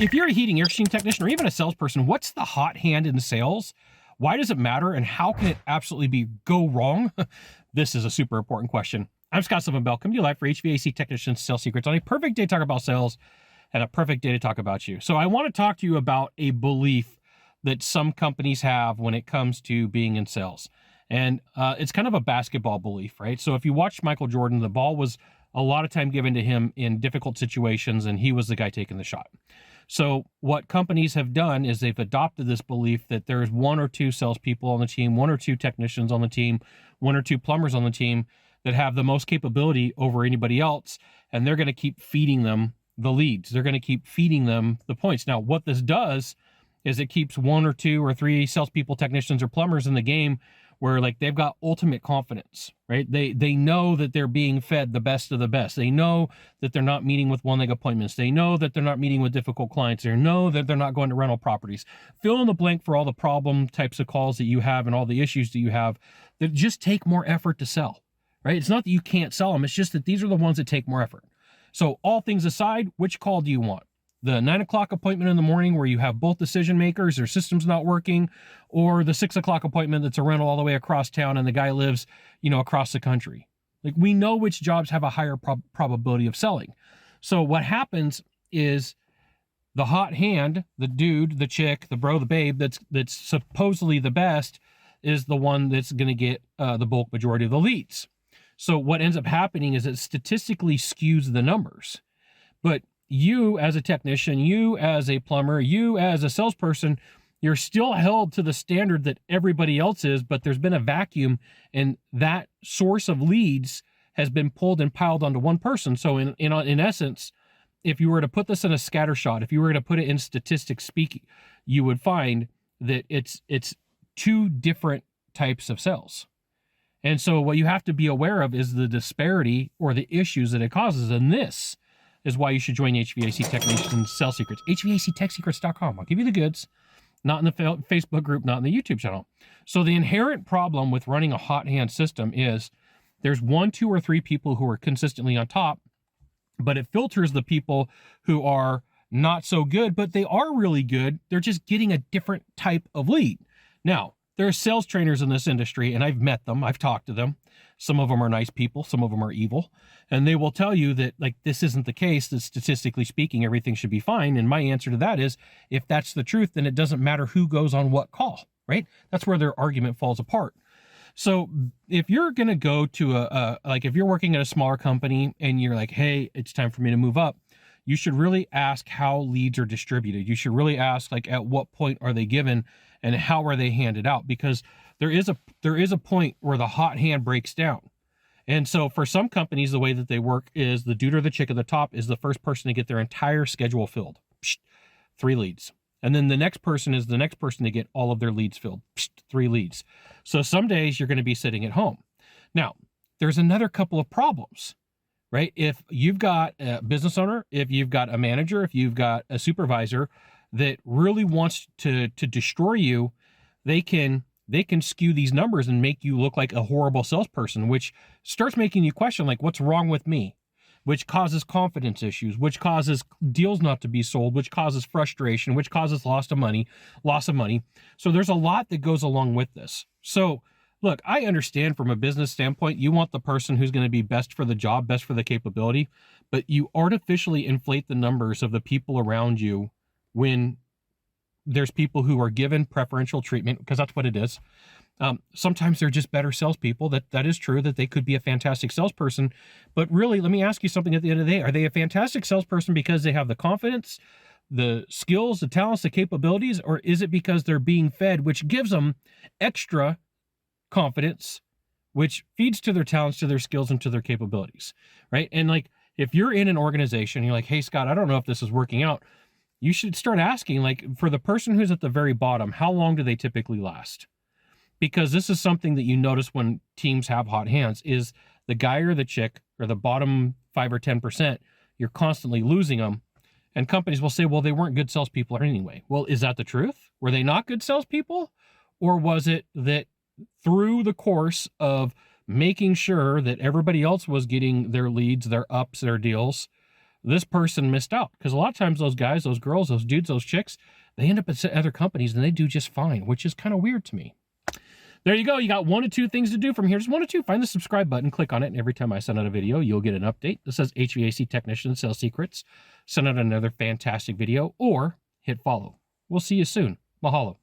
If you're a heating air conditioning technician or even a salesperson, what's the hot hand in sales? Why does it matter? And how can it absolutely go wrong? This is a super important question. I'm Scott Sylvan Bell, coming to you live for HVAC Technician Sales Secrets on a perfect day to talk about sales and a perfect day to talk about you. So I want to talk to you about a belief that some companies have when it comes to being in sales. And it's kind of a basketball belief, right? So if you watch Michael Jordan, the ball was a lot of time given to him in difficult situations, and he was the guy taking the shot. So what companies have done is they've adopted this belief that there's one or two salespeople on the team, one or two technicians on the team, one or two plumbers on the team that have the most capability over anybody else, and they're going to keep feeding them the leads. They're going to keep feeding them the points. Now, what this does is it keeps one or two or three salespeople, technicians, or plumbers in the game where like they've got ultimate confidence, right? They know that they're being fed the best of the best. They know that they're not meeting with one-leg appointments. They know that they're not meeting with difficult clients. They know that they're not going to rental properties. Fill in the blank for all the problem types of calls that you have and all the issues that you have that just take more effort to sell, right? It's not that you can't sell them. It's just that these are the ones that take more effort. So all things aside, which call do you want? The 9 o'clock appointment in the morning where you have both decision makers, their system's not working, or the 6 o'clock appointment that's a rental all the way across town and the guy lives, across the country. Like, we know which jobs have a higher probability of selling. So what happens is the hot hand, the dude, the chick, the bro, the babe, that's supposedly the best is the one that's going to get the bulk majority of the leads. So what ends up happening is it statistically skews the numbers. But you as a technician, you as a plumber, you as a salesperson, you're still held to the standard that everybody else is, but there's been a vacuum, and that source of leads has been pulled and piled onto one person. So in essence, if you were to put this in a scatter shot, if you were to put it in statistics speaking, you would find that it's two different types of sales. And so what you have to be aware of is the disparity or the issues that it causes. And this is why you should join HVAC Technician Sales Secrets. HVACTechSecrets.com. I'll give you the goods. Not in the Facebook group, not in the YouTube channel. So the inherent problem with running a hot hand system is there's 1, 2, or 3 people who are consistently on top, but it filters the people who are not so good, but they are really good. They're just getting a different type of lead. Now, there are sales trainers in this industry, and I've met them. I've talked to them. Some of them are nice people. Some of them are evil. And they will tell you that, like, this isn't the case, that statistically speaking, everything should be fine. And my answer to that is, if that's the truth, then it doesn't matter who goes on what call, right? That's where their argument falls apart. So if you're going to go to if you're working at a smaller company and you're like, hey, it's time for me to move up, you should really ask how leads are distributed. You should really ask, like, at what point are they given and how are they handed out? Because there is a point where the hot hand breaks down. And so for some companies, the way that they work is the dude or the chick at the top is the first person to get their entire schedule filled. 3 leads. And then the next person is the next person to get all of their leads filled. 3 leads. So some days you're going to be sitting at home. Now, there's another couple of problems, right? If you've got a business owner, if you've got a manager, if you've got a supervisor that really wants to destroy you, they can skew these numbers and make you look like a horrible salesperson, which starts making you question, like, what's wrong with me? Which causes confidence issues, which causes deals not to be sold, which causes frustration, which causes loss of money. So there's a lot that goes along with this. So look, I understand from a business standpoint, you want the person who's going to be best for the job, best for the capability, but you artificially inflate the numbers of the people around you when there's people who are given preferential treatment, because that's what it is. Sometimes they're just better salespeople. That is true, that they could be a fantastic salesperson. But really, let me ask you something at the end of the day. Are they a fantastic salesperson because they have the confidence, the skills, the talents, the capabilities, or is it because they're being fed, which gives them extra confidence, which feeds to their talents, to their skills, and to their capabilities, right? And like, if you're in an organization, you're like, hey, Scott, I don't know if this is working out. You should start asking, like, for the person who's at the very bottom, how long do they typically last? Because this is something that you notice when teams have hot hands is the guy or the chick or the bottom 5 or 10%, you're constantly losing them. And companies will say, well, they weren't good salespeople anyway. Well, is that the truth? Were they not good salespeople? Or was it that through the course of making sure that everybody else was getting their leads, their ups, their deals, this person missed out. Because a lot of times those guys, those girls, those dudes, those chicks, they end up at other companies and they do just fine, which is kind of weird to me. There you go. You got 1 or 2 things to do from here. Just 1 or 2. Find the subscribe button, click on it, and every time I send out a video, you'll get an update that says HVAC Technician Sales Secrets. Send out another fantastic video, or hit follow. We'll see you soon. Mahalo.